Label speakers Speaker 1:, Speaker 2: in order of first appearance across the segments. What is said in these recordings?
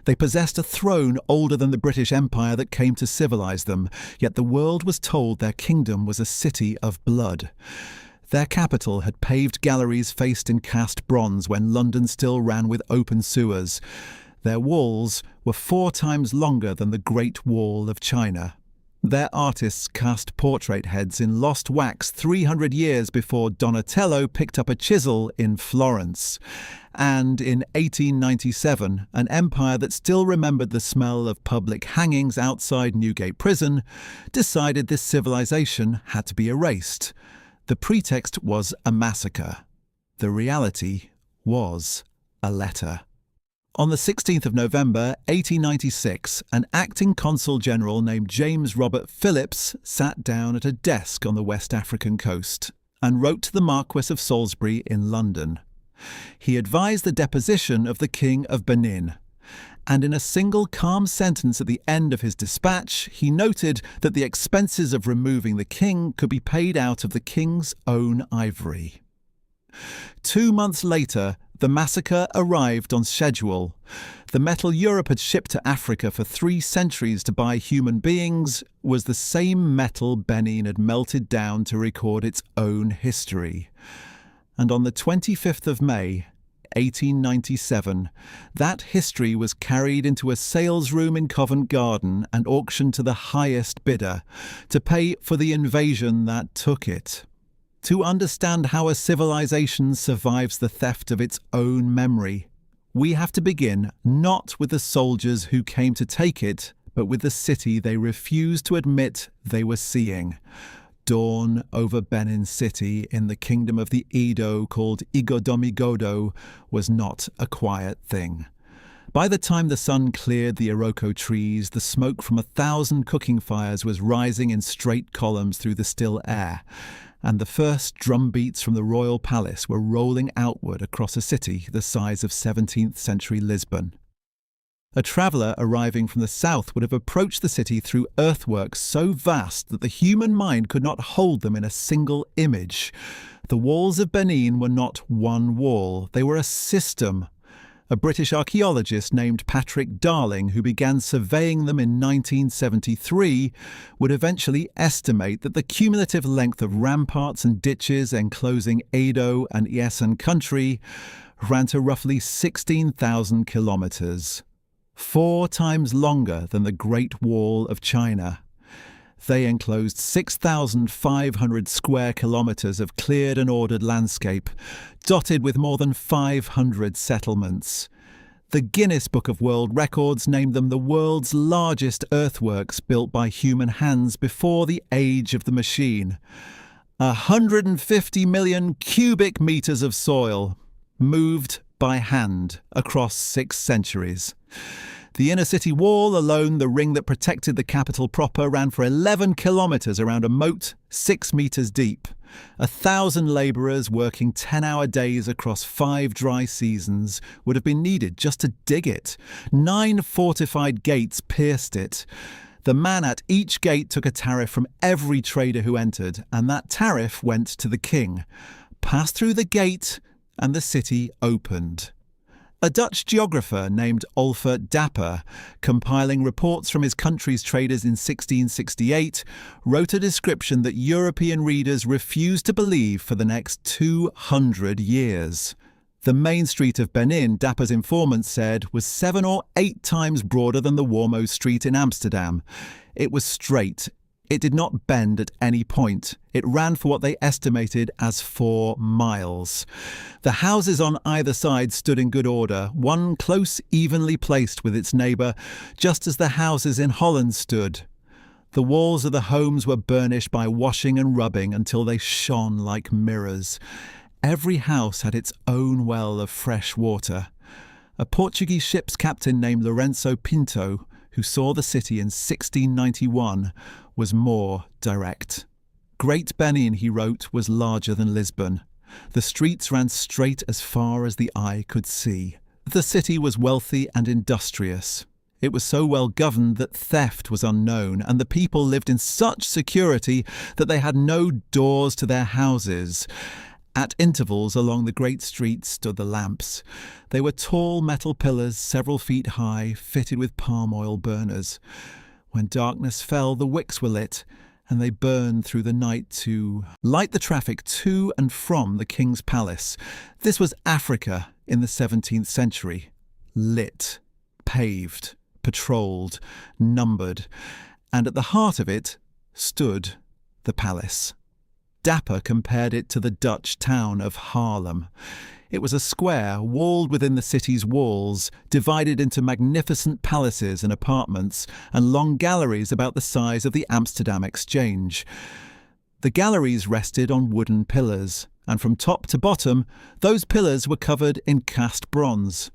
Speaker 1: They possessed a throne older than the British Empire that came to civilize them, yet the world was told their kingdom was a city of blood. Their capital had paved galleries faced in cast bronze when London still ran with open sewers. Their walls were 4 times longer than the Great Wall of China. Their artists cast portrait heads in lost wax 300 years before Donatello picked up a chisel in Florence. And in 1897, an empire that still remembered the smell of public hangings outside Newgate Prison decided this civilization had to be erased. The pretext was a massacre. The reality was a letter. On the 16th of November, 1896, an acting consul general named James Robert Phillips sat down at a desk on the West African coast and wrote to the Marquess of Salisbury in London. He advised the deposition of the King of Benin, and in a single calm sentence at the end of his dispatch, he noted that the expenses of removing the king could be paid out of the king's own ivory. 2 months later, the massacre arrived on schedule. The metal Europe had shipped to Africa for 3 centuries to buy human beings was the same metal Benin had melted down to record its own history. And on the 25th of May, 1897, that history was carried into a salesroom in Covent Garden and auctioned to the highest bidder to pay for the invasion that took it. To understand how a civilization survives the theft of its own memory, we have to begin not with the soldiers who came to take it, but with the city they refused to admit they were seeing. Dawn over Benin City in the kingdom of the Edo called Igodomigodo was not a quiet thing. By the time the sun cleared the Iroko trees, the smoke from 1,000 cooking fires was rising in straight columns through the still air, and the first drum beats from the royal palace were rolling outward across a city the size of 17th century Lisbon. A traveller arriving from the south would have approached the city through earthworks so vast that the human mind could not hold them in a single image. The walls of Benin were not one wall, they were a system. A British archaeologist named Patrick Darling, who began surveying them in 1973, would eventually estimate that the cumulative length of ramparts and ditches enclosing Edo and Esan country ran to roughly 16,000 kilometres. 4 times longer than the Great Wall of China. They enclosed 6,500 square kilometres of cleared and ordered landscape, dotted with more than 500 settlements. The Guinness Book of World Records named them the world's largest earthworks built by human hands before the age of the machine. 150 million cubic metres of soil, moved by hand across 6 centuries. The inner city wall alone, the ring that protected the capital proper, ran for 11 kilometres around a moat 6 metres deep. 1,000 labourers working 10-hour days across 5 dry seasons would have been needed just to dig it. 9 fortified gates pierced it. The man at each gate took a tariff from every trader who entered, and that tariff went to the king. Pass through the gate, and the city opened. A Dutch geographer named Olfert Dapper, compiling reports from his country's traders in 1668, wrote a description that European readers refused to believe for the next 200 years. The main street of Benin, Dapper's informant said, was 7 or 8 times broader than the Warmo Street in Amsterdam. It was straight. It did not bend at any point. It ran for what they estimated as 4 miles. The houses on either side stood in good order, one close, evenly placed with its neighbour, just as the houses in Holland stood. The walls of the homes were burnished by washing and rubbing until they shone like mirrors. Every house had its own well of fresh water. A Portuguese ship's captain named Lourenço Pinto, who saw the city in 1691, was more direct. Great Benin, he wrote, was larger than Lisbon. The streets ran straight as far as the eye could see. The city was wealthy and industrious. It was so well governed that theft was unknown, and the people lived in such security that they had no doors to their houses. At intervals along the great streets stood the lamps. They were tall metal pillars several feet high, fitted with palm oil burners. When darkness fell, the wicks were lit, and they burned through the night to light the traffic to and from the king's palace. This was Africa in the 17th century. Lit, paved, patrolled, numbered, and at the heart of it stood the palace. Dapper compared it to the Dutch town of Haarlem. It was a square walled within the city's walls, divided into magnificent palaces and apartments, and long galleries about the size of the Amsterdam Exchange. The galleries rested on wooden pillars, and from top to bottom, those pillars were covered in cast bronze.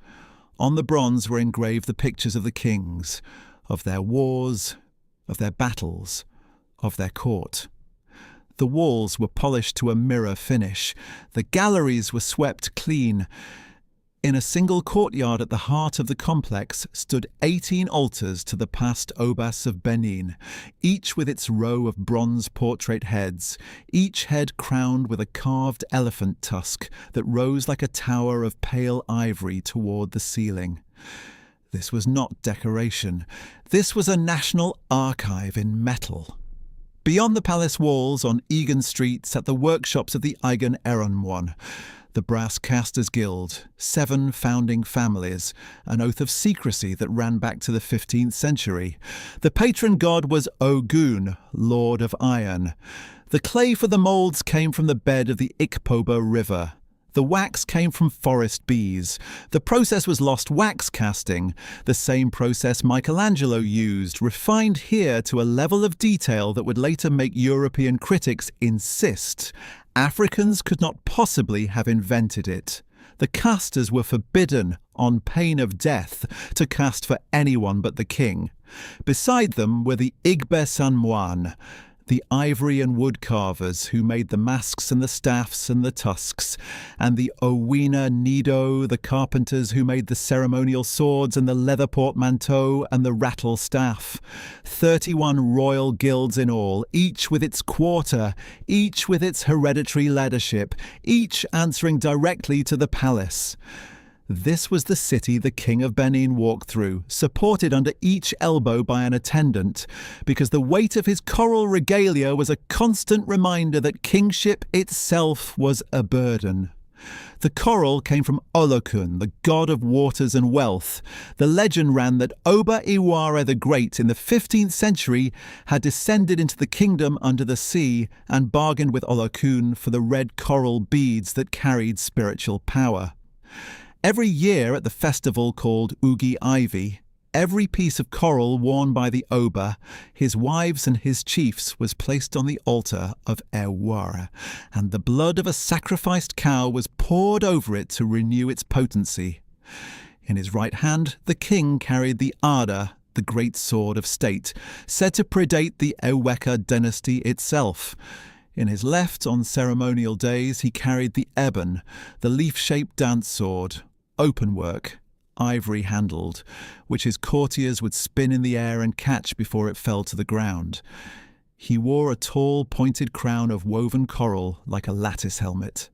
Speaker 1: On the bronze were engraved the pictures of the kings, of their wars, of their battles, of their court. The walls were polished to a mirror finish. The galleries were swept clean. In a single courtyard at the heart of the complex stood 18 altars to the past Obas of Benin, each with its row of bronze portrait heads, each head crowned with a carved elephant tusk that rose like a tower of pale ivory toward the ceiling. This was not decoration. This was a national archive in metal. Beyond the palace walls on Egan Street sat the workshops of the Eigen Erenwan, the Brass Casters Guild, 7 founding families, an oath of secrecy that ran back to the 15th century. The patron god was Ogun, Lord of Iron. The clay for the moulds came from the bed of the Ikpoba River. The wax came from forest bees. The process was lost wax casting, the same process Michelangelo used, refined here to a level of detail that would later make European critics insist Africans could not possibly have invented it. The casters were forbidden, on pain of death, to cast for anyone but the king. Beside them were the Igbe Sanmoan, the ivory and wood carvers who made the masks and the staffs and the tusks, and the Owena Nido, the carpenters who made the ceremonial swords and the leather portmanteau and the rattle staff. 31 royal guilds in all, each with its quarter, each with its hereditary leadership, each answering directly to the palace. This was the city the King of Benin walked through, supported under each elbow by an attendant, because the weight of his coral regalia was a constant reminder that kingship itself was a burden. The coral came from Olokun, the god of waters and wealth. The legend ran that Oba Iwara the Great in the 15th century had descended into the kingdom under the sea and bargained with Olokun for the red coral beads that carried spiritual power. Every year at the festival called Ugi Ivy, every piece of coral worn by the Oba, his wives and his chiefs was placed on the altar of Ewara, and the blood of a sacrificed cow was poured over it to renew its potency. In his right hand, the king carried the Ada, the great sword of state, said to predate the Eweka dynasty itself. In his left, on ceremonial days, he carried the Eben, the leaf-shaped dance sword, open work, ivory-handled, which his courtiers would spin in the air and catch before it fell to the ground. He wore a tall, pointed crown of woven coral like a lattice helmet.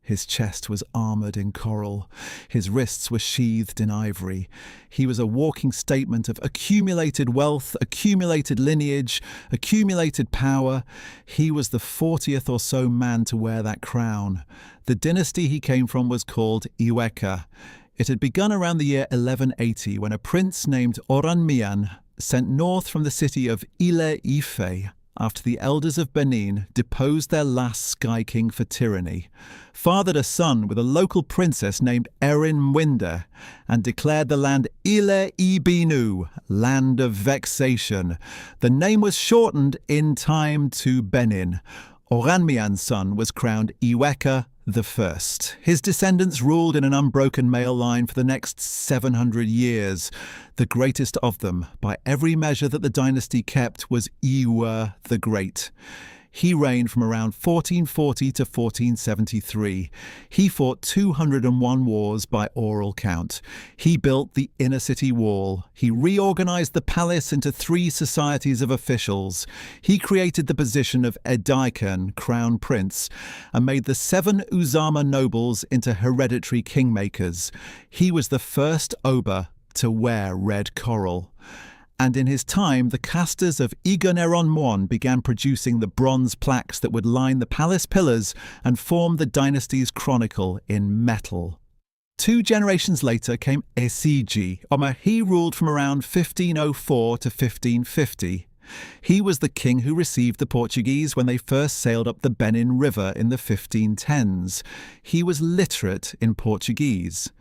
Speaker 1: His chest was armoured in coral. His wrists were sheathed in ivory. He was a walking statement of accumulated wealth, accumulated lineage, accumulated power. He was the 40th or so man to wear that crown. The dynasty he came from was called Iweka. It had begun around the year 1180 when a prince named Oranmiyan, sent north from the city of Ile-Ife after the elders of Benin deposed their last Sky King for tyranny, fathered a son with a local princess named Erin Mwinde, and declared the land Ile-Ibinu, land of vexation. The name was shortened in time to Benin. Oranmiyan's son was crowned Iweka I. His descendants ruled in an unbroken male line for the next 700 years. The greatest of them, by every measure that the dynasty kept, was Iwa the Great. He reigned from around 1440 to 1473. He fought 201 wars by oral count. He built the inner city wall. He reorganized the palace into 3 societies of officials. He created the position of Edaikan, crown prince, and made the 7 Uzama nobles into hereditary kingmakers. He was the first Oba to wear red coral. And in his time, the casters of Igoneron began producing the bronze plaques that would line the palace pillars and form the dynasty's chronicle in metal. 2 generations later came Esiji. He ruled from around 1504 to 1550. He was the king who received the Portuguese when they first sailed up the Benin River in the 1510s. He was literate in Portuguese.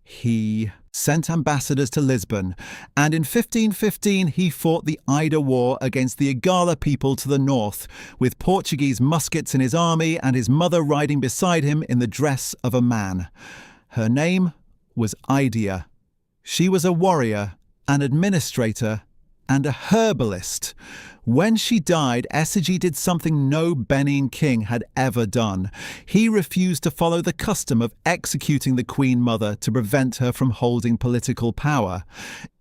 Speaker 1: He sent ambassadors to Lisbon, and in 1515 he fought the Ida War against the Igala people to the north, with Portuguese muskets in his army and his mother riding beside him in the dress of a man. Her name was Idia. She was a warrior, an administrator, and a herbalist. When she died, Esiji did something no Benin king had ever done. He refused to follow the custom of executing the Queen Mother to prevent her from holding political power.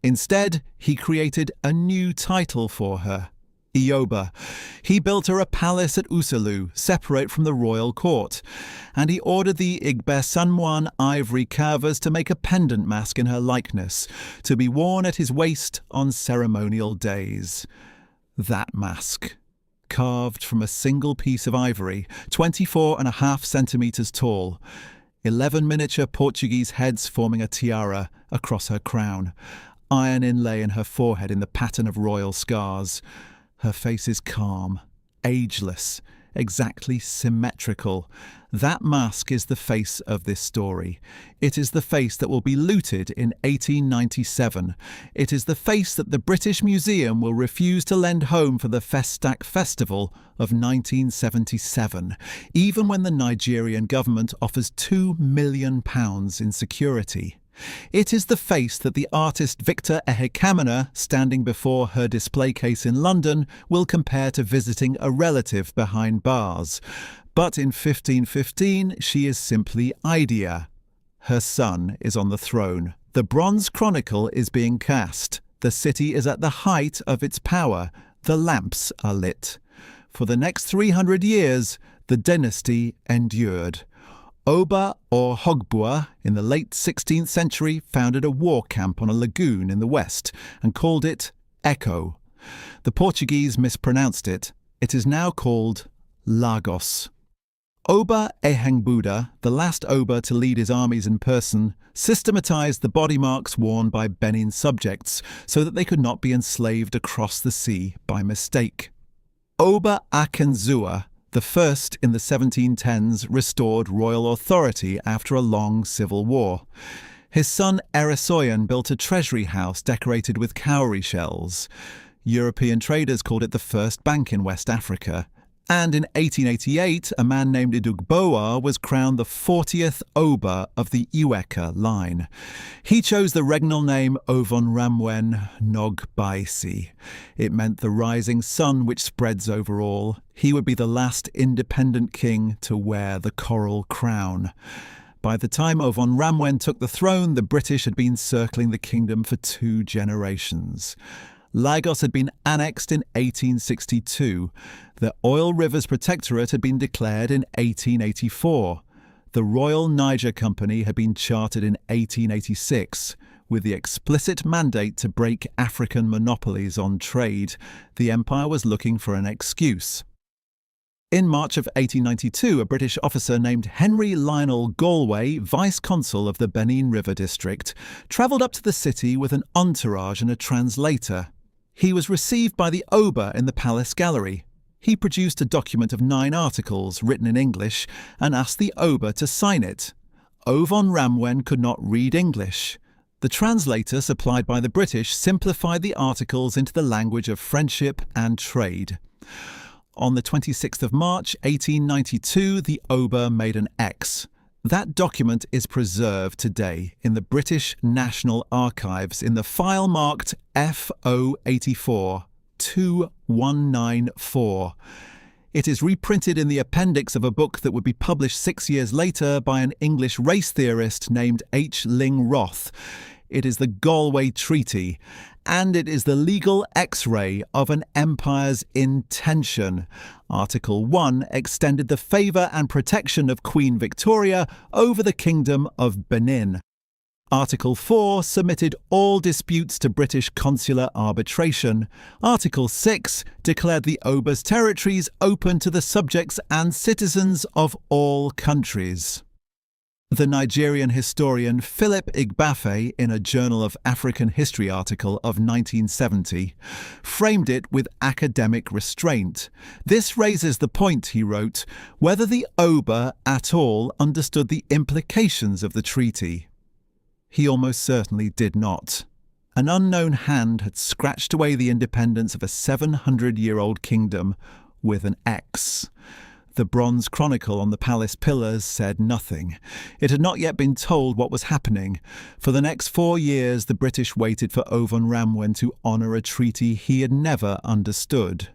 Speaker 1: Instead, he created a new title for her, Ioba. He built her a palace at Usulu, separate from the royal court, and he ordered the Igbesanmuan ivory carvers to make a pendant mask in her likeness, to be worn at his waist on ceremonial days. That mask, carved from a single piece of ivory, 24.5 centimetres tall, 11 miniature Portuguese heads forming a tiara across her crown, iron inlay in her forehead in the pattern of royal scars. Her face is calm, ageless, exactly symmetrical. That mask is the face of this story. It is the face that will be looted in 1897. It is the face that the British Museum will refuse to lend home for the Festac Festival of 1977, even when the Nigerian government offers £2 million in security. It is the face that the artist Victor Ehekamina, standing before her display case in London, will compare to visiting a relative behind bars. But in 1515, she is simply Idia. Her son is on the throne. The Bronze Chronicle is being cast. The city is at the height of its power. The lamps are lit. For the next 300 years, the dynasty endured. Oba or Hogbua, in the late 16th century, founded a war camp on a lagoon in the west and called it Echo. The Portuguese mispronounced it. It is now called Lagos. Oba Ehengbuda, the last Oba to lead his armies in person, systematized the body marks worn by Benin subjects so that they could not be enslaved across the sea by mistake. Oba Akenzua, the first in the 1710s, restored royal authority after a long civil war. His son Erasoyan built a treasury house decorated with cowrie shells. European traders called it the first bank in West Africa. And in 1888, a man named Idugboa was crowned the 40th Oba of the Iweka line. He chose the regnal name Ovonramwen Nogbaisi. It meant the rising sun which spreads over all. He would be the last independent king to wear the coral crown. By the time Ovonramwen took the throne, the British had been circling the kingdom for 2 generations. Lagos had been annexed in 1862. The Oil Rivers Protectorate had been declared in 1884. The Royal Niger Company had been chartered in 1886, with the explicit mandate to break African monopolies on trade. The empire was looking for an excuse. In March of 1892, a British officer named Henry Lionel Galway, vice-consul of the Benin River District, travelled up to the city with an entourage and a translator. He was received by the Oba in the palace gallery. He produced a document of 9 articles written in English and asked the Oba to sign it. Ovonramwen could not read English. The translator supplied by the British simplified the articles into the language of friendship and trade. On the 26th of March 1892, the Oba made an X. That document is preserved today in the British National Archives in the file marked FO84 2194. It is reprinted in the appendix of a book that would be published 6 years later by an English race theorist named H. Ling Roth. It is the Galway Treaty, and it is the legal X-ray of an empire's intention. Article 1 extended the favour and protection of Queen Victoria over the Kingdom of Benin. Article 4 submitted all disputes to British consular arbitration. Article 6 declared the Oba's territories open to the subjects and citizens of all countries. The Nigerian historian Philip Igbafe, in a Journal of African History article of 1970, framed it with academic restraint. This raises the point, he wrote, whether the Oba at all understood the implications of the treaty. He almost certainly did not. An unknown hand had scratched away the independence of a 700-year-old kingdom with an X. The bronze chronicle on the palace pillars said nothing. It had not yet been told what was happening. For the next 4 years, the British waited for Ovon Ramwen to honour a treaty he had never understood.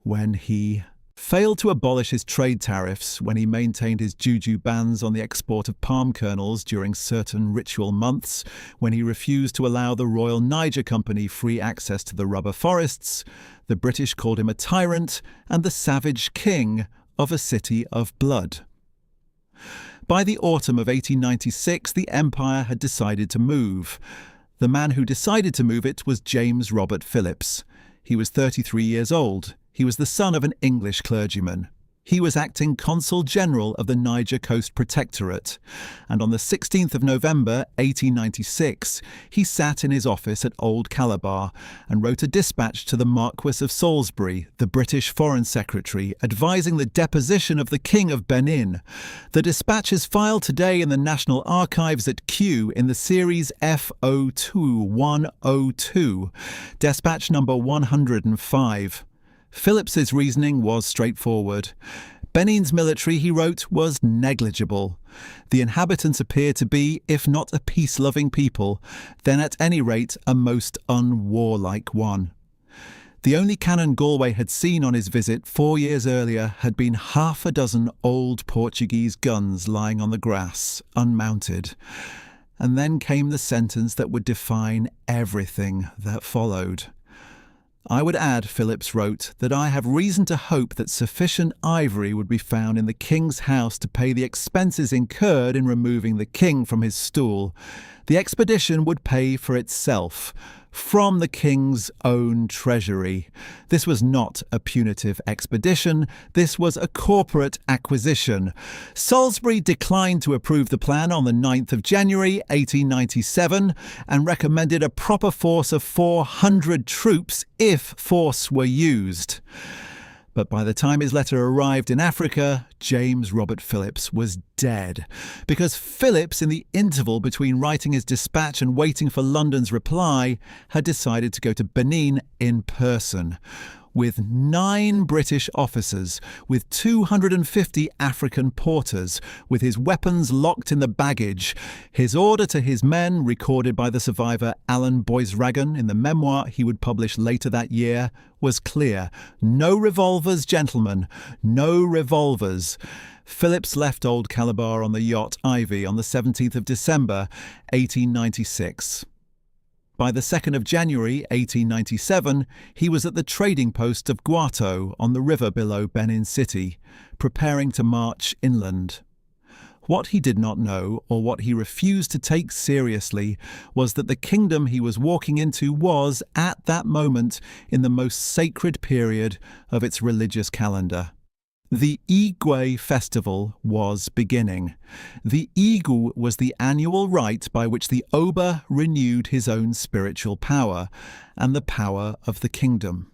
Speaker 1: When he failed to abolish his trade tariffs, when he maintained his juju bans on the export of palm kernels during certain ritual months, when he refused to allow the Royal Niger Company free access to the rubber forests, the British called him a tyrant and the savage king of a city of blood. By the autumn of 1896, the empire had decided to move. The man who decided to move it was James Robert Phillips. He was 33 years old. He was the son of an English clergyman. He was acting Consul General of the Niger Coast Protectorate, and on the 16th of November 1896 he sat in his office at Old Calabar and wrote a dispatch to the Marquis of Salisbury, the British Foreign Secretary, advising the deposition of the King of Benin. The dispatch is filed today in the National Archives at Kew in the series F02102, dispatch number 105. Phillips's reasoning was straightforward. Benin's military, he wrote, was negligible. The inhabitants appear to be, if not a peace-loving people, then at any rate a most unwarlike one. The only cannon Galway had seen on his visit 4 years earlier had been half a dozen old Portuguese guns lying on the grass, unmounted. And then came the sentence that would define everything that followed. I would add, Phillips wrote, that I have reason to hope that sufficient ivory would be found in the king's house to pay the expenses incurred in removing the king from his stool. The expedition would pay for itself, from the king's own treasury. This was not a punitive expedition, this was a corporate acquisition. Salisbury declined to approve the plan on the 9th of January 1897 and recommended a proper force of 400 troops if force were used. But by the time his letter arrived in Africa, James Robert Phillips was dead, because Phillips, in the interval between writing his dispatch and waiting for London's reply, had decided to go to Benin in person. With 9 British officers, with 250 African porters, with his weapons locked in the baggage, his order to his men, recorded by the survivor Alan Boisragan in the memoir he would publish later that year, was clear. No revolvers, gentlemen, no revolvers. Phillips left Old Calabar on the yacht Ivy on the 17th of December, 1896. By the 2nd of January 1897, he was at the trading post of Guato on the river below Benin City, preparing to march inland. What he did not know, or what he refused to take seriously, was that the kingdom he was walking into was, at that moment, in the most sacred period of its religious calendar. The Igwe festival was beginning. The Igu was the annual rite by which the Oba renewed his own spiritual power and the power of the kingdom.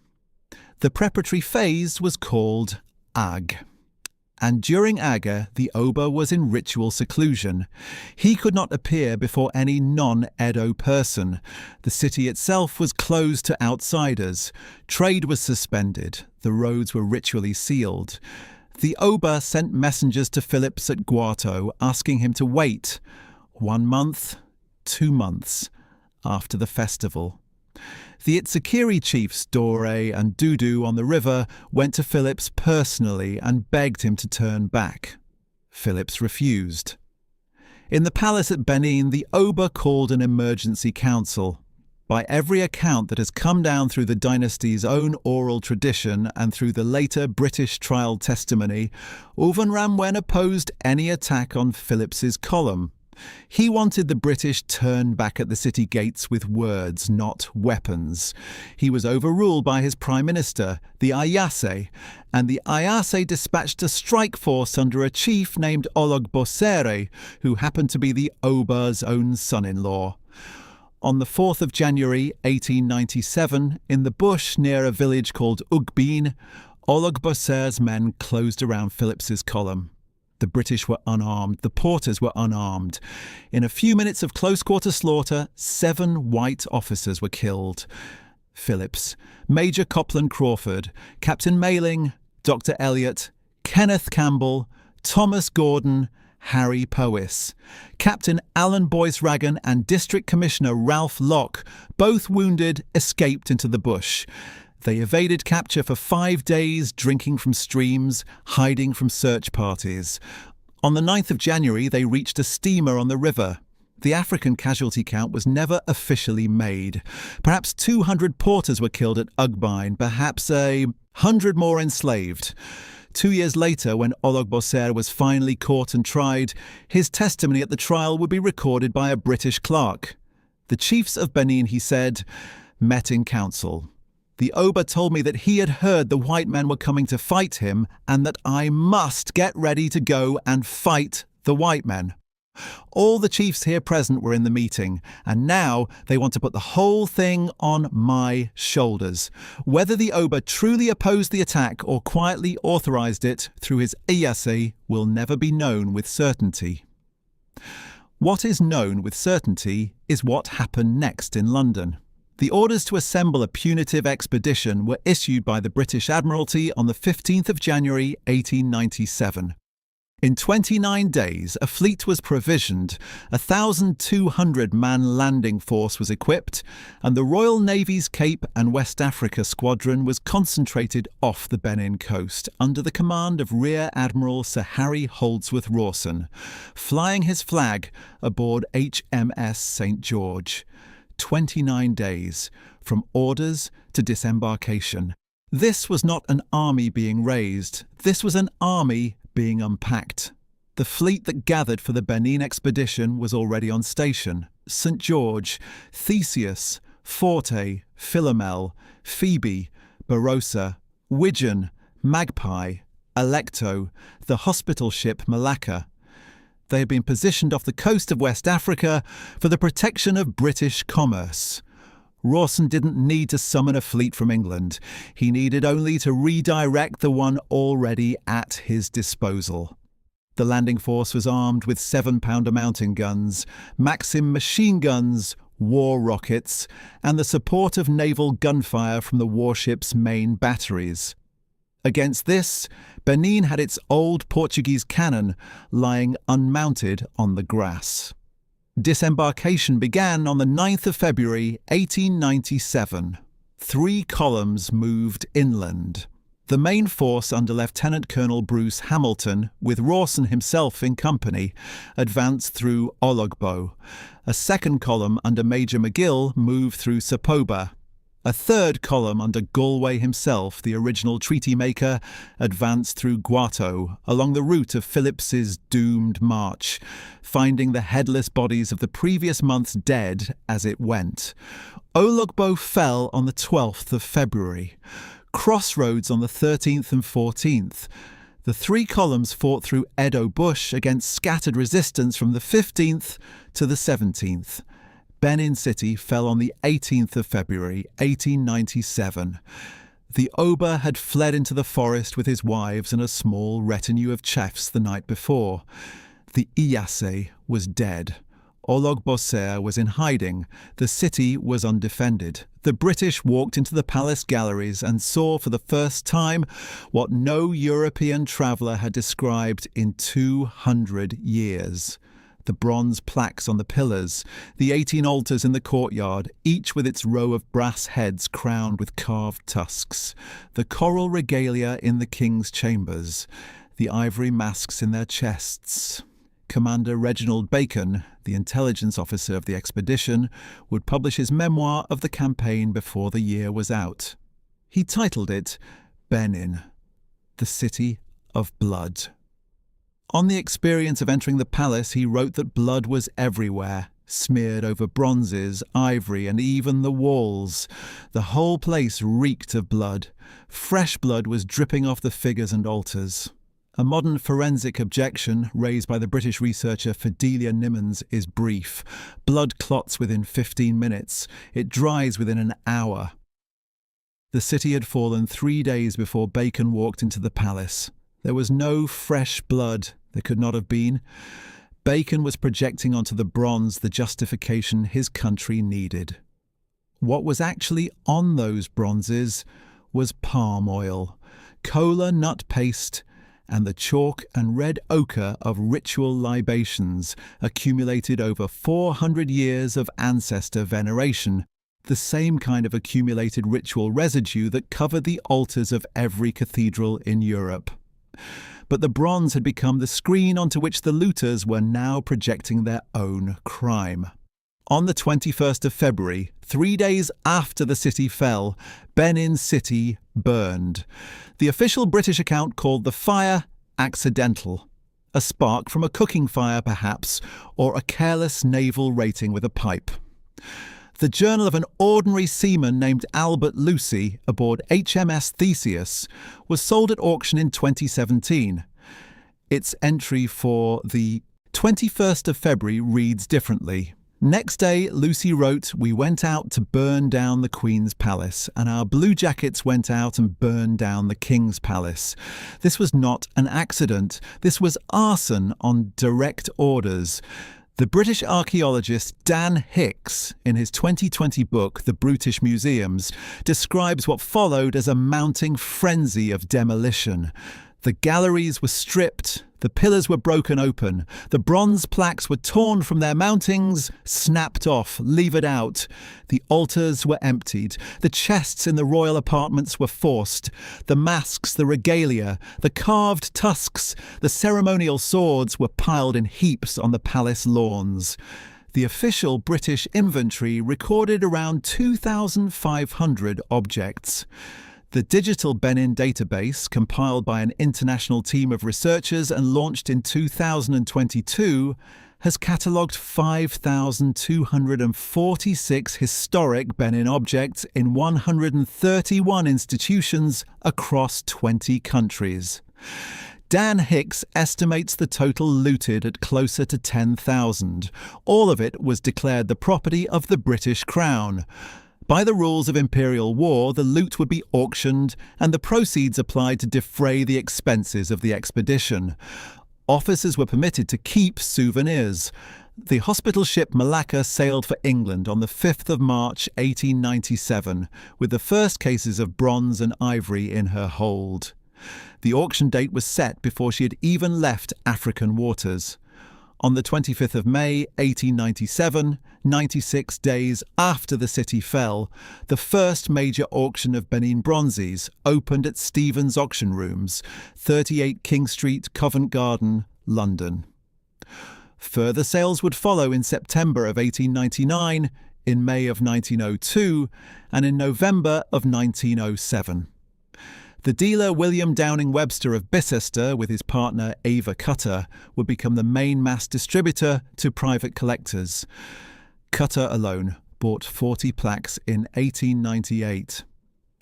Speaker 1: The preparatory phase was called Ag. And during Aga, the Oba was in ritual seclusion. He could not appear before any non-Edo person. The city itself was closed to outsiders. Trade was suspended. The roads were ritually sealed. The Oba sent messengers to Phillips at Guato, asking him to wait 1 month, 2 months after the festival. The Itsekiri chiefs Dore and Dudu on the river went to Phillips personally and begged him to turn back. Phillips refused. In the palace at Benin, the Oba called an emergency council. By every account that has come down through the dynasty's own oral tradition and through the later British trial testimony, Ouvenramwen opposed any attack on Phillips's column. He wanted the British turned back at the city gates with words, not weapons. He was overruled by his prime minister, the Ayase, and the Ayase dispatched a strike force under a chief named Ologbosere, who happened to be the Oba's own son-in-law. On the 4th of January 1897, in the bush near a village called Ugbin, Ologbosere's men closed around Phillips's column. The British were unarmed, the porters were unarmed. In a few minutes of close-quarter slaughter, 7 white officers were killed. Phillips, Major Copland Crawford, Captain Mayling, Dr. Elliot, Kenneth Campbell, Thomas Gordon, Harry Powys. Captain Alan Boyce Ragan and District Commissioner Ralph Locke, both wounded, escaped into the bush. They evaded capture for 5 days, drinking from streams, hiding from search parties. On the 9th of January, they reached a steamer on the river. The African casualty count was never officially made. Perhaps 200 porters were killed at Ugbine, perhaps 100 more enslaved. 2 years later, when Ologbosere was finally caught and tried, his testimony at the trial would be recorded by a British clerk. The chiefs of Benin, he said, met in council. The Oba told me that he had heard the white men were coming to fight him and that I must get ready to go and fight the white men. All the chiefs here present were in the meeting, and now they want to put the whole thing on my shoulders. Whether the Oba truly opposed the attack or quietly authorized it through his Iyase will never be known with certainty. What is known with certainty is what happened next in London. The orders to assemble a punitive expedition were issued by the British Admiralty on the 15th of January 1897. In 29 days, a fleet was provisioned, a 1,200-man landing force was equipped, and the Royal Navy's Cape and West Africa squadron was concentrated off the Benin coast under the command of Rear Admiral Sir Harry Holdsworth Rawson, flying his flag aboard HMS St. George. 29 days, from orders to disembarkation. This was not an army being raised, this was an army being unpacked. The fleet that gathered for the Benin expedition was already on station. St. George, Theseus, Forte, Philomel, Phoebe, Barossa, Widgeon, Magpie, Alecto, the hospital ship Malacca. They had been positioned off the coast of West Africa for the protection of British commerce. Rawson didn't need to summon a fleet from England. He needed only to redirect the one already at his disposal. The landing force was armed with 7-pounder mountain guns, Maxim machine guns, war rockets, and the support of naval gunfire from the warship's main batteries. Against this, Benin had its old Portuguese cannon lying unmounted on the grass. Disembarkation began on the 9th of February 1897. 3 columns moved inland. The main force under Lieutenant Colonel Bruce Hamilton, with Rawson himself in company, advanced through Ologbo. A second column under Major McGill moved through Sapoba. A third column under Galway himself, the original treaty maker, advanced through Guato along the route of Phillips's doomed march, finding the headless bodies of the previous month's dead as it went. Ologbo fell on the 12th of February. Crossroads on the 13th and 14th. The 3 columns fought through Edo Bush against scattered resistance from the 15th to the 17th. Benin City fell on the 18th of February, 1897. The Oba had fled into the forest with his wives and a small retinue of chiefs the night before. The Iyase was dead. Ologbosere was in hiding. The city was undefended. The British walked into the palace galleries and saw for the first time what no European traveller had described in 200 years. the bronze plaques on the pillars, the 18 altars in the courtyard, each with its row of brass heads crowned with carved tusks, the coral regalia in the king's chambers, the ivory masks in their chests. Commander Reginald Bacon, the intelligence officer of the expedition, would publish his memoir of the campaign before the year was out. He titled it Benin, the City of Blood. On the experience of entering the palace, he wrote that blood was everywhere, smeared over bronzes, ivory, and even the walls. The whole place reeked of blood. Fresh blood was dripping off the figures and altars. A modern forensic objection raised by the British researcher Fidelia Nimmons is brief. Blood clots within 15 minutes. It dries within an hour. The city had fallen 3 days before Bacon walked into the palace. There was no fresh blood. There could not have been. Bacon was projecting onto the bronze the justification his country needed. What was actually on those bronzes was palm oil, kola nut paste, and the chalk and red ochre of ritual libations accumulated over 400 years of ancestor veneration, the same kind of accumulated ritual residue that covered the altars of every cathedral in Europe. But the bronze had become the screen onto which the looters were now projecting their own crime. On the 21st of February, 3 days after the city fell, Benin City burned. The official British account called the fire accidental. A spark from a cooking fire, perhaps, or a careless naval rating with a pipe. The journal of an ordinary seaman named Albert Lucy aboard HMS Theseus was sold at auction in 2017. Its entry for the 21st of February reads differently. Next day, Lucy wrote, "We went out to burn down the Queen's palace, and our blue jackets went out and burned down the King's palace. This was not an accident. This was arson on direct orders." The British archaeologist Dan Hicks, in his 2020 book, The Brutish Museums, describes what followed as a mounting frenzy of demolition. The galleries were stripped, the pillars were broken open, the bronze plaques were torn from their mountings, snapped off, levered out. The altars were emptied, the chests in the royal apartments were forced, the masks, the regalia, the carved tusks, the ceremonial swords were piled in heaps on the palace lawns. The official British inventory recorded around 2,500 objects. The digital Benin database, compiled by an international team of researchers and launched in 2022, has catalogued 5,246 historic Benin objects in 131 institutions across 20 countries. Dan Hicks estimates the total looted at closer to 10,000. All of it was declared the property of the British Crown. By the rules of Imperial war, the loot would be auctioned and the proceeds applied to defray the expenses of the expedition. Officers were permitted to keep souvenirs. The hospital ship Malacca sailed for England on the 5th of March 1897, with the first cases of bronze and ivory in her hold. The auction date was set before she had even left African waters. On the 25th of May 1897, 96 days after the city fell, the first major auction of Benin Bronzes opened at Stephen's Auction Rooms, 38 King Street, Covent Garden, London. Further sales would follow in September of 1899, in May of 1902, and in November of 1907. The dealer William Downing Webster of Bicester, with his partner Ava Cutter, would become the main mass distributor to private collectors. Cutter alone bought 40 plaques in 1898.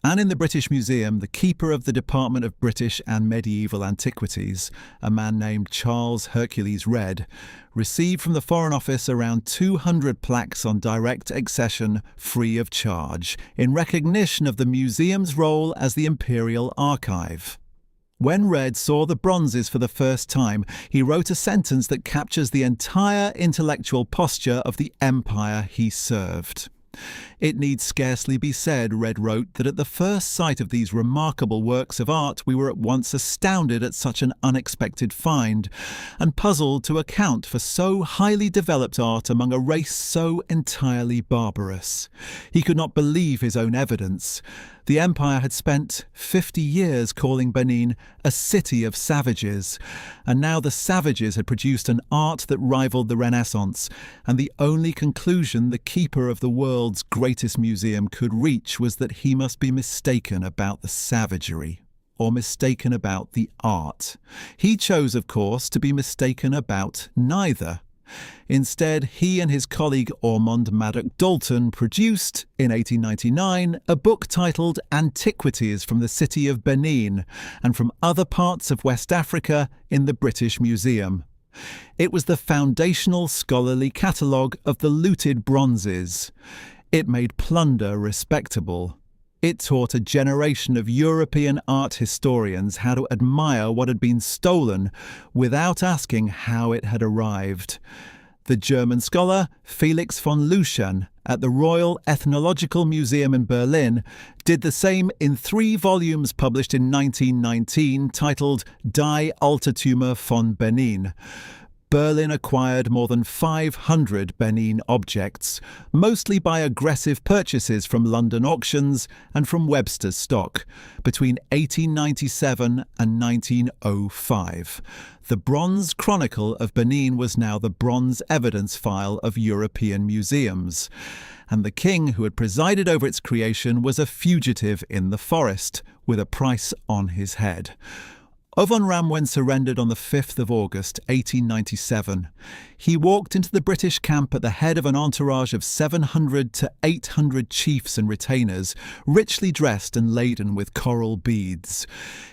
Speaker 1: And in the British Museum, the keeper of the Department of British and Medieval Antiquities, a man named Charles Hercules Redd, received from the Foreign Office around 200 plaques on direct accession free of charge, in recognition of the museum's role as the Imperial Archive. When Redd saw the bronzes for the first time, he wrote a sentence that captures the entire intellectual posture of the empire he served. It need scarcely be said, Red wrote, that at the first sight of these remarkable works of art we were at once astounded at such an unexpected find, and puzzled to account for so highly developed art among a race so entirely barbarous. He could not believe his own evidence. The empire had spent 50 years calling Benin a city of savages, and now the savages had produced an art that rivaled the Renaissance, and the only conclusion the keeper of the world's greatest museum could reach was that he must be mistaken about the savagery, or mistaken about the art. He chose, of course, to be mistaken about neither. Instead, he and his colleague Ormond Maddock Dalton produced, in 1899, a book titled Antiquities from the City of Benin and from Other Parts of West Africa in the British Museum. It was the foundational scholarly catalogue of the looted bronzes. It made plunder respectable. It taught a generation of European art historians how to admire what had been stolen without asking how it had arrived. The German scholar Felix von Luschan at the Royal Ethnological Museum in Berlin did the same in 3 volumes published in 1919 titled Die Altertümer von Benin. Berlin acquired more than 500 Benin objects, mostly by aggressive purchases from London auctions and from Webster's stock, between 1897 and 1905. The Bronze Chronicle of Benin was now the bronze evidence file of European museums, and the king who had presided over its creation was a fugitive in the forest, with a price on his head. Oba of Benin surrendered on the 5th of August, 1897. He walked into the British camp at the head of an entourage of 700 to 800 chiefs and retainers, richly dressed and laden with coral beads.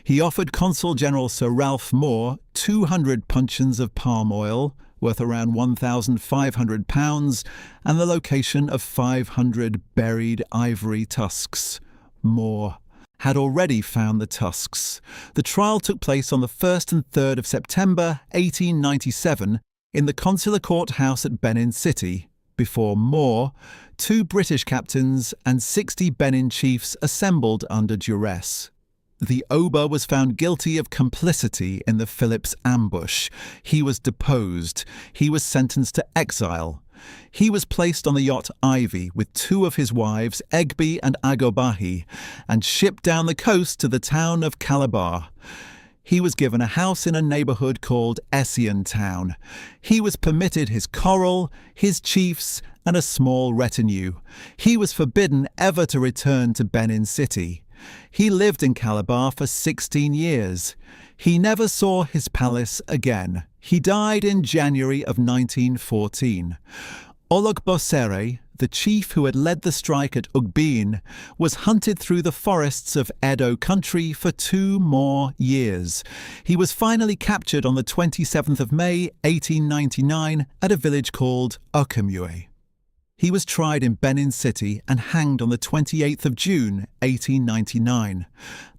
Speaker 1: He offered Consul General Sir Ralph Moore 200 puncheons of palm oil, worth around £1,500, and the location of 500 buried ivory tusks. Moore had already found the tusks. The trial took place on the 1st and 3rd of September 1897 in the consular courthouse at Benin City. Before Moore, 2 British captains and 60 Benin chiefs assembled under duress. The Oba was found guilty of complicity in the Phillips ambush. He was deposed. He was sentenced to exile. He was placed on the yacht Ivy with 2 of his wives, Egby and Agobahi, and shipped down the coast to the town of Calabar. He was given a house in a neighbourhood called Essian Town. He was permitted his coral, his chiefs, and a small retinue. He was forbidden ever to return to Benin City. He lived in Calabar for 16 years. He never saw his palace again. He died in January of 1914. Ologbosere, the chief who had led the strike at Ugbin, was hunted through the forests of Edo country for 2 more years. He was finally captured on the 27th of May, 1899, at a village called Okamue. He was tried in Benin City and hanged on the 28th of June, 1899.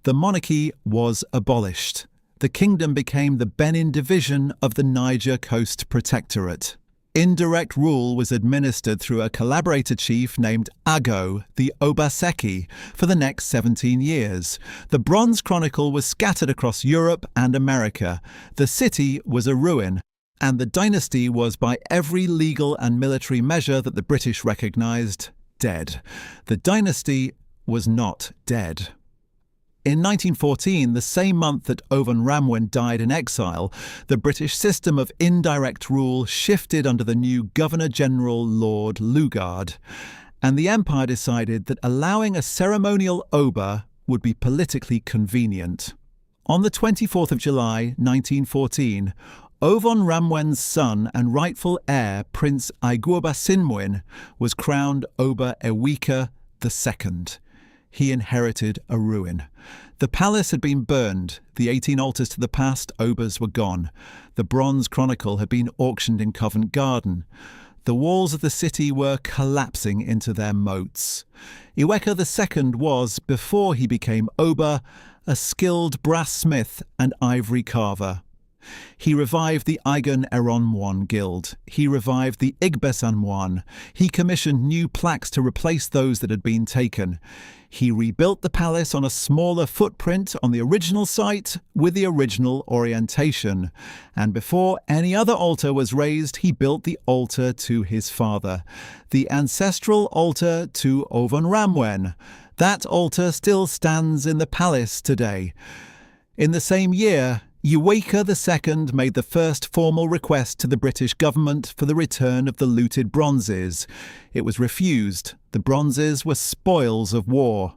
Speaker 1: The monarchy was abolished. The kingdom became the Benin division of the Niger Coast Protectorate. Indirect rule was administered through a collaborator chief named Ago, the Obaseki, for the next 17 years. The Bronze Chronicle was scattered across Europe and America. The city was a ruin, and the dynasty was, by every legal and military measure that the British recognised, dead. The dynasty was not dead. In 1914, the same month that Oba of Benin died in exile, the British system of indirect rule shifted under the new Governor-General Lord Lugard, and the empire decided that allowing a ceremonial Oba would be politically convenient. On the 24th of July, 1914, Oba of Benin's son and rightful heir, Prince Igurba Sinmuin, was crowned Oba Ewika II. He inherited a ruin. The palace had been burned. The 18 altars to the past Obas were gone. The Bronze Chronicle had been auctioned in Covent Garden. The walls of the city were collapsing into their moats. Eweka II was, before he became Oba, a skilled brass smith and ivory carver. He revived the Igon Eronmoan Guild. He revived the Igbesanmoan. He commissioned new plaques to replace those that had been taken. He rebuilt the palace on a smaller footprint on the original site with the original orientation. And before any other altar was raised, he built the altar to his father, the ancestral altar to Ovonramwen. That altar still stands in the palace today. In the same year, Uweka II made the first formal request to the British government for the return of the looted bronzes. It was refused. The bronzes were spoils of war.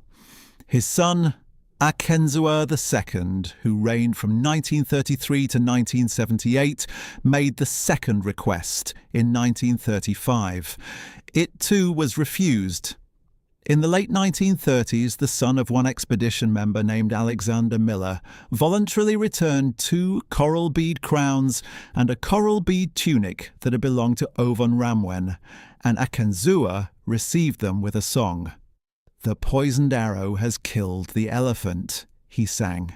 Speaker 1: His son, Akenzua II, who reigned from 1933 to 1978, made the second request in 1935. It too was refused. In the late 1930s, the son of one expedition member named Alexander Miller voluntarily returned 2 coral bead crowns and a coral bead tunic that had belonged to Ovonramwen, and Akenzua received them with a song. "The poisoned arrow has killed the elephant," he sang.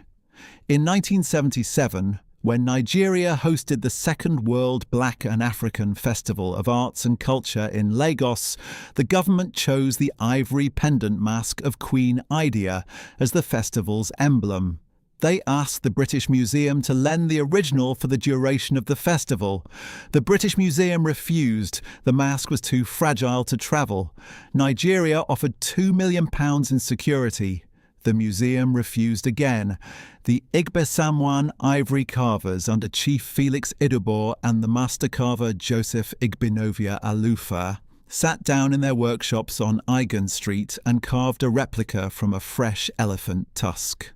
Speaker 1: In 1977, when Nigeria hosted the Second World Black and African Festival of Arts and Culture in Lagos, the government chose the ivory pendant mask of Queen Idea as the festival's emblem. They asked the British Museum to lend the original for the duration of the festival. The British Museum refused. The mask was too fragile to travel. Nigeria offered £2 million in security. The museum refused again. The Igbesanmoan ivory carvers under Chief Felix Idubor and the master carver Joseph Igbinovia Alufa sat down in their workshops on Igon Street and carved a replica from a fresh elephant tusk.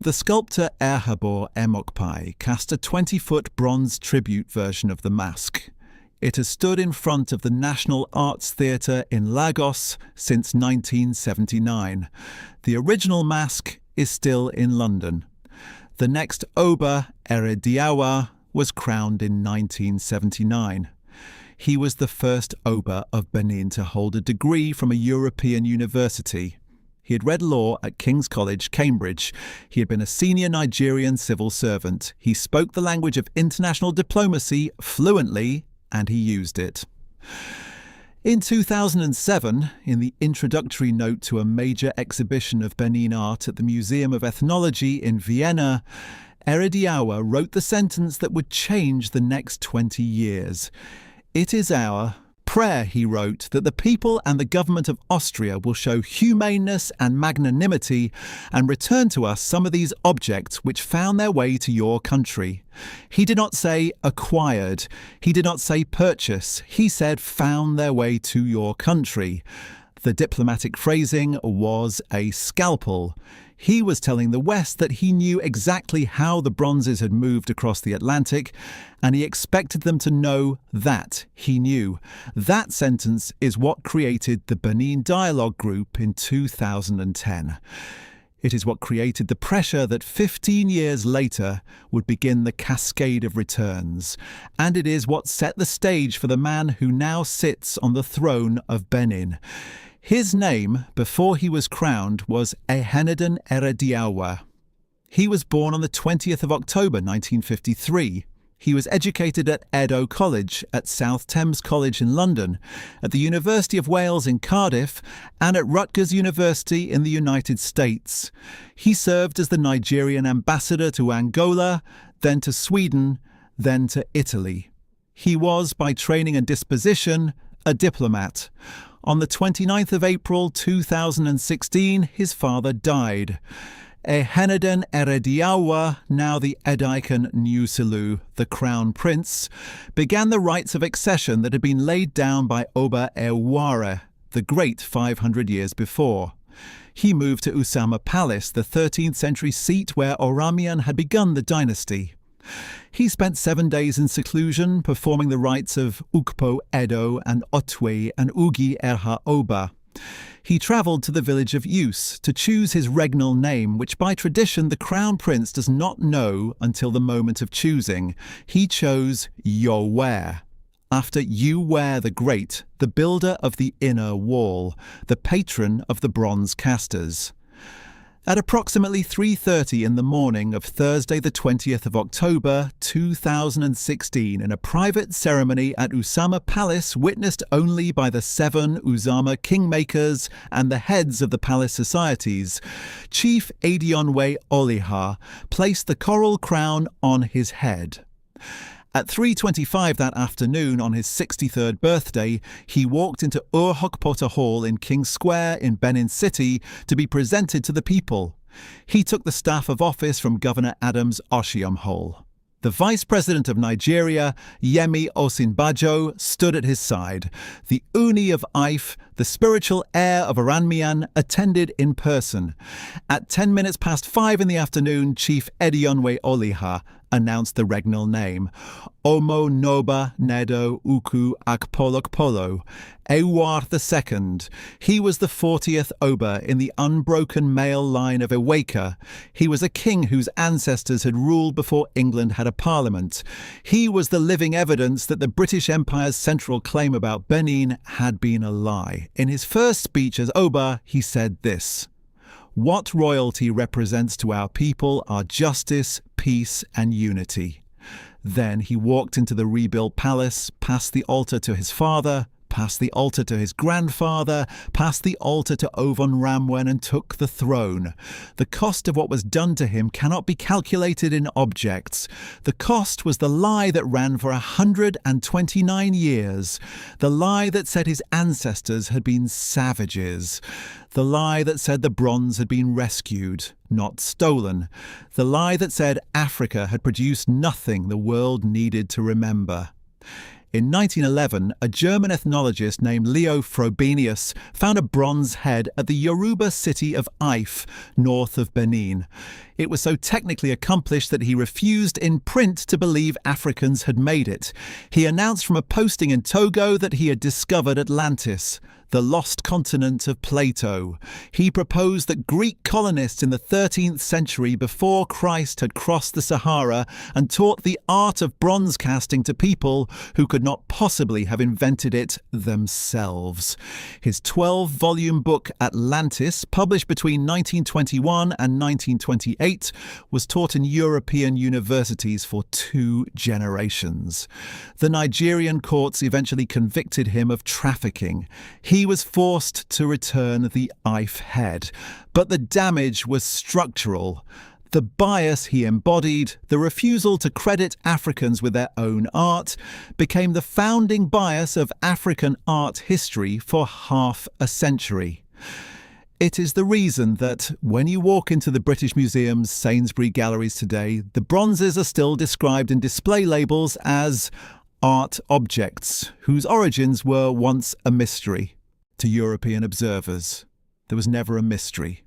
Speaker 1: The sculptor Erhabor Emokpai cast a 20-foot bronze tribute version of the mask. It has stood in front of the National Arts Theatre in Lagos since 1979. The original mask is still in London. The next Oba, Erediawa, was crowned in 1979. He was the first Oba of Benin to hold a degree from a European university. He had read law at King's College, Cambridge. He had been a senior Nigerian civil servant. He spoke the language of international diplomacy fluently, and he used it. In 2007, in the introductory note to a major exhibition of Benin art at the Museum of Ethnology in Vienna, Erediawa wrote the sentence that would change the next 20 years. "It is our prayer," he wrote, "that the people and the government of Austria will show humaneness and magnanimity and return to us some of these objects which found their way to your country." He did not say acquired. He did not say purchase. He said found their way to your country. The diplomatic phrasing was a scalpel. He was telling the West that he knew exactly how the bronzes had moved across the Atlantic, and he expected them to know that he knew. That sentence is what created the Benin Dialogue Group in 2010. It is what created the pressure that 15 years later would begin the cascade of returns. And it is what set the stage for the man who now sits on the throne of Benin. His name, before he was crowned, was Ehenedin Erediawa. He was born on the 20th of October 1953. He was educated at Edo College, at South Thames College in London, at the University of Wales in Cardiff, and at Rutgers University in the United States. He served as the Nigerian ambassador to Angola, then to Sweden, then to Italy. He was, by training and disposition, a diplomat. On the 29th of April 2016, his father died. Ehenedin Erediawa, now the Edaikan Nusilu, the Crown Prince, began the rites of accession that had been laid down by Oba Eware, the Great 500 years before. He moved to Usama Palace, the 13th century seat where Oramian had begun the dynasty. He spent 7 days in seclusion, performing the rites of Ukpo Edo and Otwe and Ugi Erha Oba. He travelled to the village of Use to choose his regnal name, which by tradition the Crown Prince does not know until the moment of choosing. He chose Yowere, after Uwere the Great, the builder of the inner wall, the patron of the bronze casters. At approximately 3:30 in the morning of Thursday the 20th of October 2016, in a private ceremony at Usama Palace witnessed only by the 7 Usama kingmakers and the heads of the palace societies, Chief Adionwe Oliha placed the coral crown on his head. At 3:25 that afternoon on his 63rd birthday, he walked into Urhokpota Hall in King Square in Benin City to be presented to the people. He took the staff of office from Governor Adams Oshiomhole. The Vice President of Nigeria, Yemi Osinbajo, stood at his side. The Uni of Ife, the spiritual heir of Aranmian, attended in person. At 10 minutes past 5 in the afternoon, Chief Edionwe Oliha announced the regnal name, Omo Noba Nedo Uku Akpolok Polo, Ewar II. He was the 40th Oba in the unbroken male line of Eweka. He was a king whose ancestors had ruled before England had a parliament. He was the living evidence that the British Empire's central claim about Benin had been a lie. In his first speech as Oba, he said this: "What royalty represents to our people are justice, peace, and unity." Then he walked into the rebuilt palace, past the altar to his father, past the altar to his grandfather, past the altar to Ovon Ramwen, and took the throne. The cost of what was done to him cannot be calculated in objects. The cost was the lie that ran for 129 years, the lie that said his ancestors had been savages, the lie that said the bronze had been rescued, not stolen, the lie that said Africa had produced nothing the world needed to remember. In 1911, a German ethnologist named Leo Frobenius found a bronze head at the Yoruba city of Ife, north of Benin. It was so technically accomplished that he refused in print to believe Africans had made it. He announced from a posting in Togo that he had discovered Atlantis, the lost continent of Plato. He proposed that Greek colonists in the 13th century before Christ had crossed the Sahara and taught the art of bronze casting to people who could not possibly have invented it themselves. His 12-volume book Atlantis, published between 1921 and 1928, was taught in European universities for 2 generations. The Nigerian courts eventually convicted him of trafficking. He was forced to return the Ife head, but the damage was structural. The bias he embodied, the refusal to credit Africans with their own art, became the founding bias of African art history for half a century. It is the reason that, when you walk into the British Museum's Sainsbury galleries today, the bronzes are still described in display labels as art objects, whose origins were once a mystery. To European observers, there was never a mystery.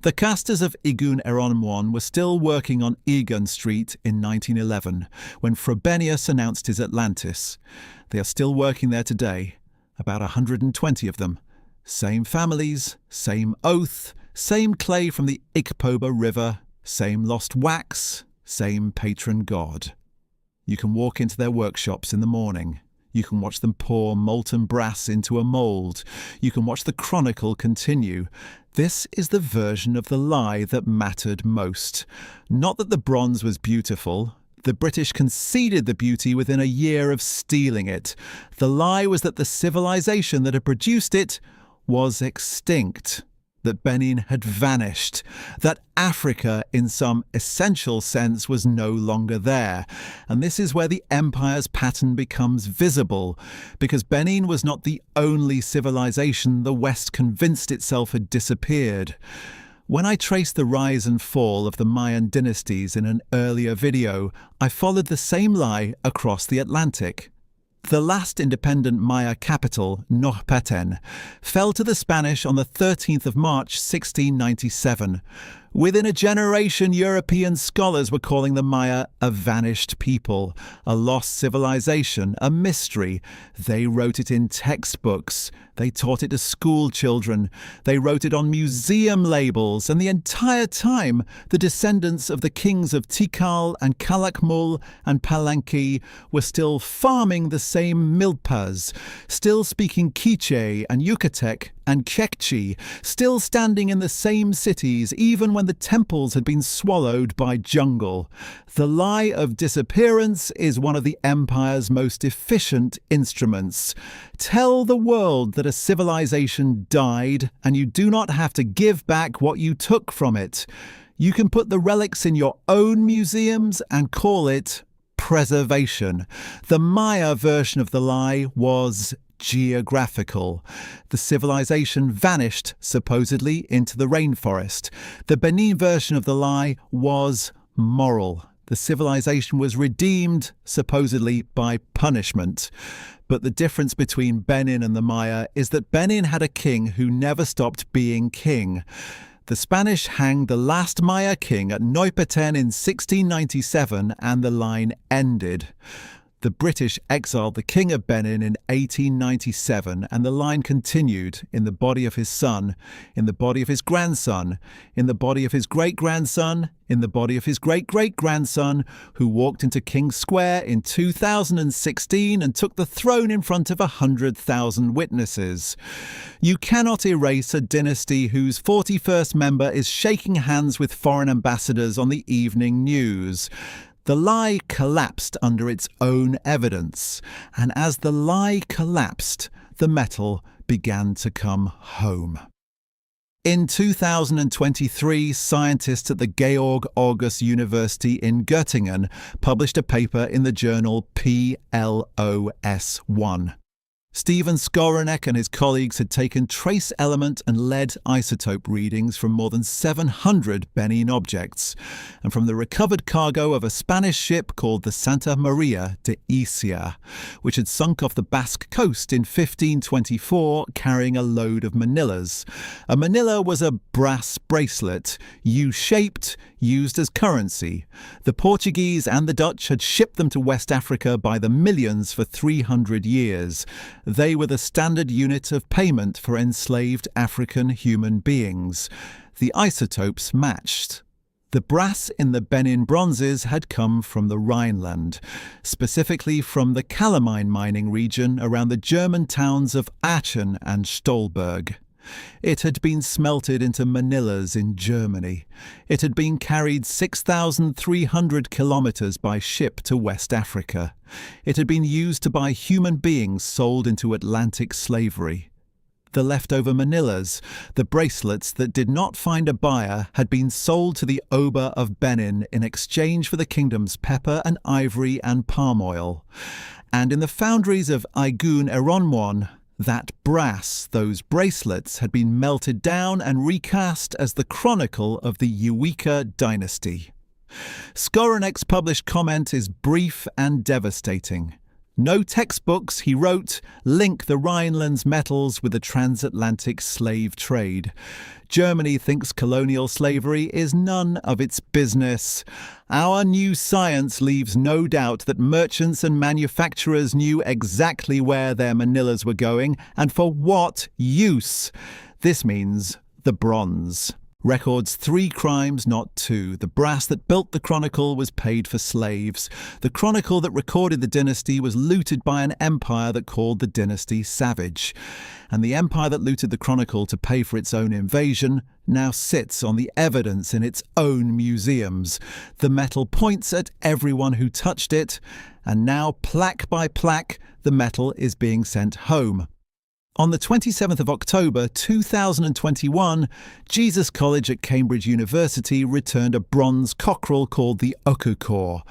Speaker 1: The casters of Igun Eronmwan were still working on Egan Street in 1911 when Frobenius announced his Atlantis. They are still working there today, about 120 of them. Same families, same oath, same clay from the Ikpoba River, same lost wax, same patron god. You can walk into their workshops in the morning. You can watch them pour molten brass into a mould. You can watch the chronicle continue. This is the version of the lie that mattered most. Not that the bronze was beautiful. The British conceded the beauty within a year of stealing it. The lie was that the civilization that had produced it was extinct, that Benin had vanished, that Africa, in some essential sense, was no longer there. And this is where the empire's pattern becomes visible, because Benin was not the only civilization the West convinced itself had disappeared. When I traced the rise and fall of the Mayan dynasties in an earlier video, I followed the same lie across the Atlantic. The last independent Maya capital, Nohpeten, fell to the Spanish on the 13th of March 1697. Within a generation, European scholars were calling the Maya a vanished people, a lost civilization, a mystery. They wrote it in textbooks. They taught it to school children. They wrote it on museum labels. And the entire time, the descendants of the kings of Tikal and Kalakmul and Palenque were still farming the same milpas, still speaking Quiche and Yucatec and Kekchi, still standing in the same cities even when the temples had been swallowed by jungle. The lie of disappearance is one of the empire's most efficient instruments. Tell the world that a civilization died and you do not have to give back what you took from it. You can put the relics in your own museums and call it preservation. The Maya version of the lie was geographical. The civilization vanished, supposedly, into the rainforest. The Benin version of the lie was moral. The civilization was redeemed, supposedly, by punishment. But the difference between Benin and the Maya is that Benin had a king who never stopped being king. The Spanish hanged the last Maya king at Neupeten in 1697 and the line ended. The British exiled the King of Benin in 1897 and the line continued in the body of his son, in the body of his grandson, in the body of his great-grandson, in the body of his great-great-grandson, who walked into King's Square in 2016 and took the throne in front of 100,000 witnesses. You cannot erase a dynasty whose 41st member is shaking hands with foreign ambassadors on the evening news. The lie collapsed under its own evidence, and as the lie collapsed, the metal began to come home. In 2023, scientists at the Georg August University in Göttingen published a paper in the journal PLOS1. Stephen Skowronek and his colleagues had taken trace element and lead isotope readings from more than 700 Benin objects, and from the recovered cargo of a Spanish ship called the Santa Maria de Isia, which had sunk off the Basque coast in 1524 carrying a load of manillas. A manilla was a brass bracelet, U-shaped, used as currency. The Portuguese and the Dutch had shipped them to West Africa by the millions for 300 years. They were the standard unit of payment for enslaved African human beings. The isotopes matched. The brass in the Benin Bronzes had come from the Rhineland, specifically from the calamine mining region around the German towns of Aachen and Stolberg. It had been smelted into manillas in Germany. It had been carried 6,300 kilometres by ship to West Africa. It had been used to buy human beings sold into Atlantic slavery. The leftover manillas, the bracelets that did not find a buyer, had been sold to the Oba of Benin in exchange for the kingdom's pepper and ivory and palm oil. And in the foundries of Aigun Eronmoen, that brass, those bracelets, had been melted down and recast as the chronicle of the Uwika dynasty. Skowronek's published comment is brief and devastating. No textbooks, he wrote, link the Rhineland's metals with the transatlantic slave trade. Germany thinks colonial slavery is none of its business. Our new science leaves no doubt that merchants and manufacturers knew exactly where their manillas were going and for what use. This means the bronze. Records 3 crimes, not 2. The brass that built the chronicle was paid for slaves. The chronicle that recorded the dynasty was looted by an empire that called the dynasty savage. And the empire that looted the chronicle to pay for its own invasion now sits on the evidence in its own museums. The metal points at everyone who touched it, and now plaque by plaque, the metal is being sent home. On the 27th of October 2021, Jesus College at Cambridge University returned a bronze cockerel called the Okukor.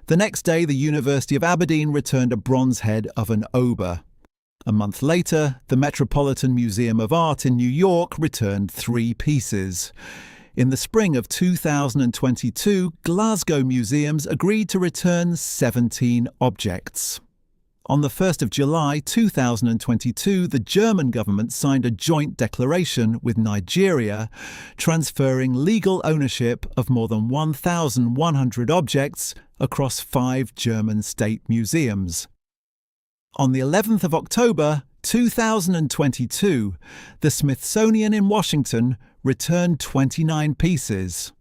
Speaker 1: The next day, the University of Aberdeen returned a bronze head of an Oba. A month later, the Metropolitan Museum of Art in New York returned 3 pieces. In the spring of 2022, Glasgow museums agreed to return 17 objects. On the 1st of July 2022, the German government signed a joint declaration with Nigeria, transferring legal ownership of more than 1,100 objects across 5 German state museums. On the 11th of October 2022, the Smithsonian in Washington returned 29 pieces.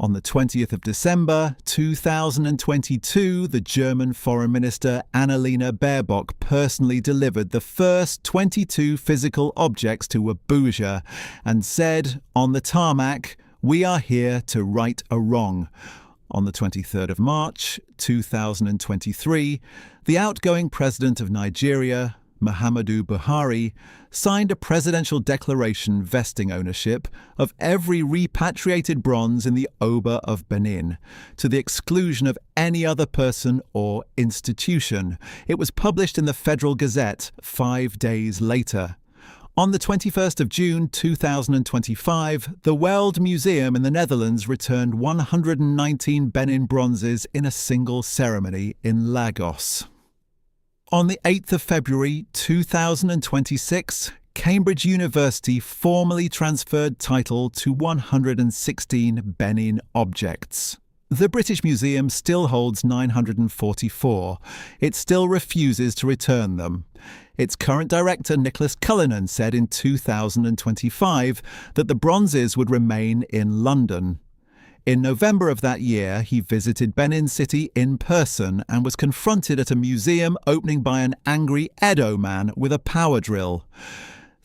Speaker 1: On the 20th of December 2022, the German Foreign Minister Annalena Baerbock personally delivered the first 22 physical objects to Abuja and said on the tarmac, "We are here to right a wrong." On the 23rd of March 2023, the outgoing president of Nigeria, Muhammadu Buhari, signed a presidential declaration vesting ownership of every repatriated bronze in the Oba of Benin, to the exclusion of any other person or institution. It was published in the Federal Gazette 5 days later. On the 21st of June 2025, the World Museum in the Netherlands returned 119 Benin Bronzes in a single ceremony in Lagos. On the 8th of February 2026, Cambridge University formally transferred title to 116 Benin objects. The British Museum still holds 944. It still refuses to return them. Its current director, Nicholas Cullinan, said in 2025 that the bronzes would remain in London. In November of that year, he visited Benin City in person and was confronted at a museum opening by an angry Edo man with a power drill.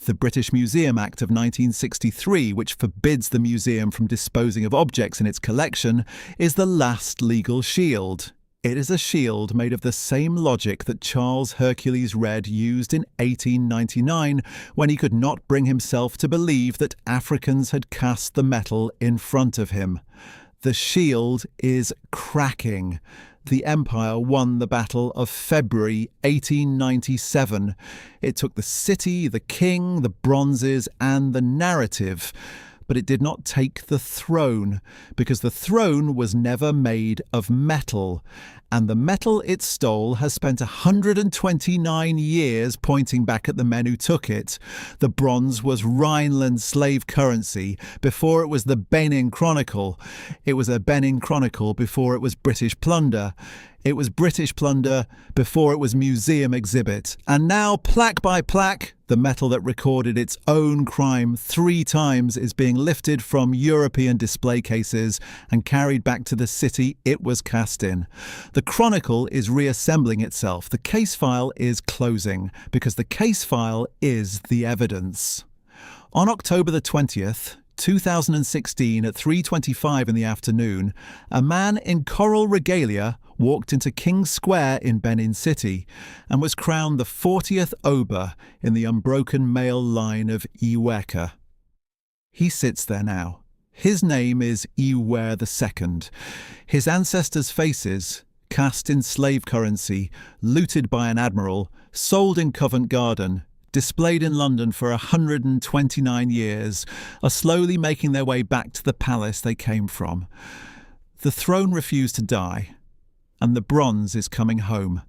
Speaker 1: The British Museum Act of 1963, which forbids the museum from disposing of objects in its collection, is the last legal shield. It is a shield made of the same logic that Charles Hercules Red used in 1899 when he could not bring himself to believe that Africans had cast the metal in front of him. The shield is cracking. The Empire won the Battle of February 1897. It took the city, the king, the bronzes, and the narrative. But it did not take the throne, because the throne was never made of metal, and the metal it stole has spent 129 years pointing back at the men who took it. The bronze was Rhineland slave currency before it was the Benin Chronicle. It was a Benin Chronicle before it was British plunder. It was British plunder before it was museum exhibit. And now, plaque by plaque, the metal that recorded its own crime 3 times is being lifted from European display cases and carried back to the city it was cast in. The Chronicle is reassembling itself. The case file is closing, because the case file is the evidence. On October the 20th, 2016 at 3:25 in the afternoon, a man in coral regalia walked into King's Square in Benin City and was crowned the 40th Oba in the unbroken male line of Iweka. He sits there now. His name is Iwe II. His ancestors' faces, cast in slave currency, looted by an admiral, sold in Covent Garden, displayed in London for 129 years, are slowly making their way back to the palace they came from. The throne refused to die, and the bronze is coming home.